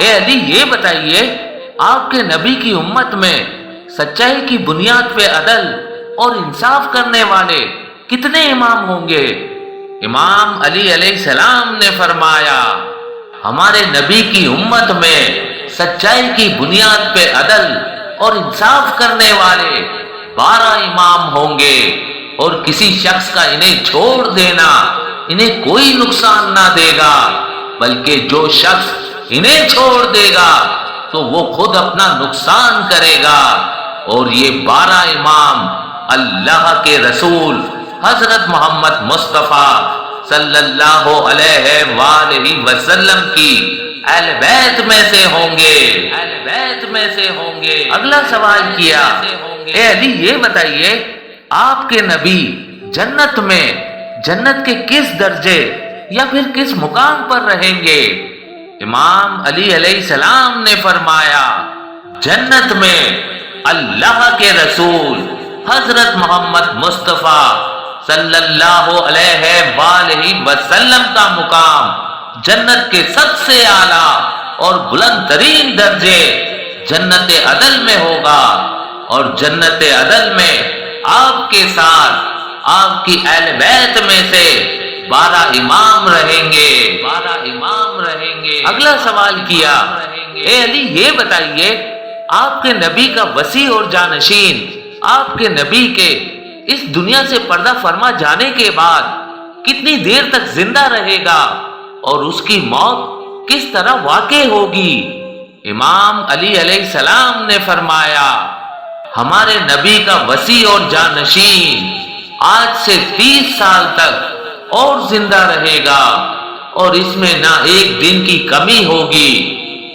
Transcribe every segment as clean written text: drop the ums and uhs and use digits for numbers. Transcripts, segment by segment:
اے علی یہ بتائیے آپ کے نبی کی امت میں سچائی کی بنیاد پہ عدل اور انصاف کرنے والے کتنے امام ہوں گے؟ امام علی علیہ السلام نے فرمایا ہمارے نبی کی امت میں سچائی کی بنیاد پہ عدل اور انصاف کرنے والے 12 امام ہوں گے، اور کسی شخص کا انہیں چھوڑ دینا انہیں کوئی نقصان نہ دے گا، بلکہ جو شخص انہیں چھوڑ دے گا تو وہ خود اپنا نقصان کرے گا۔ اور یہ 12 امام اللہ کے رسول حضرت محمد مصطفیٰ صلی اللہ علیہ وآلہ وسلم کی اہل بیت میں سے ہوں گے، اہل بیت میں سے ہوں گے۔ اگلا سوال کیا، اے علی یہ بتائیے آپ کے نبی جنت میں جنت کے کس درجے یا پھر کس مقام پر رہیں گے؟ امام علی علیہ السلام نے فرمایا جنت میں اللہ کے رسول حضرت محمد مصطفیٰ صلی اللہ علیہ وآلہ وسلم کا مقام جنت کے سب سے اعلیٰ اور بلند ترین درجے جنت عدل میں ہوگا، اور جنت عدل میں آپ کے ساتھ آپ کی اہل بیت میں سے 12 امام رہیں گے، 12 امام رہیں گے۔ اگلا سوال کیا، اے علی یہ بتائیے آپ کے نبی کا وصی اور جانشین آپ کے نبی کے اس دنیا سے پردہ فرما جانے کے بعد کتنی دیر تک زندہ رہے گا اور اس کی موت کس طرح واقع ہوگی؟ امام علی علیہ السلام نے فرمایا ہمارے نبی کا وصی اور جانشین آج سے 30 سال تک اور زندہ رہے گا، اور اس میں نہ ایک دن کی کمی ہوگی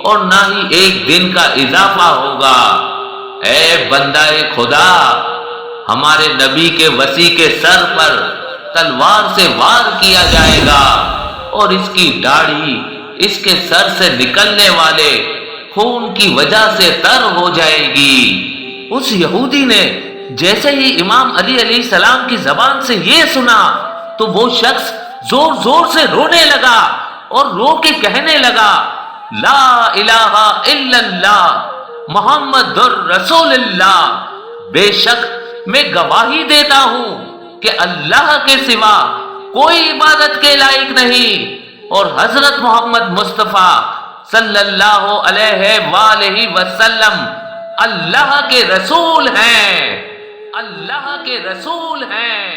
اور نہ ہی ایک دن کا اضافہ ہوگا۔ اے بندہ خدا، ہمارے نبی کے وصی کے سر پر تلوار سے وار کیا جائے گا، اور اس کی داڑھی اس کے سر سے نکلنے والے خون کی وجہ سے تر ہو جائے گی۔ اس یہودی نے جیسے ہی امام علی علیہ السلام کی زبان سے یہ سنا تو وہ شخص زور زور سے رونے لگا اور رو کے کہنے لگا لا الہ الا اللہ محمد رسول اللہ، بے شک میں گواہی دیتا ہوں کہ اللہ کے سوا کوئی عبادت کے لائق نہیں، اور حضرت محمد مصطفیٰ صلی اللہ علیہ وآلہ وسلم اللہ کے رسول ہیں، اللہ کے رسول ہیں۔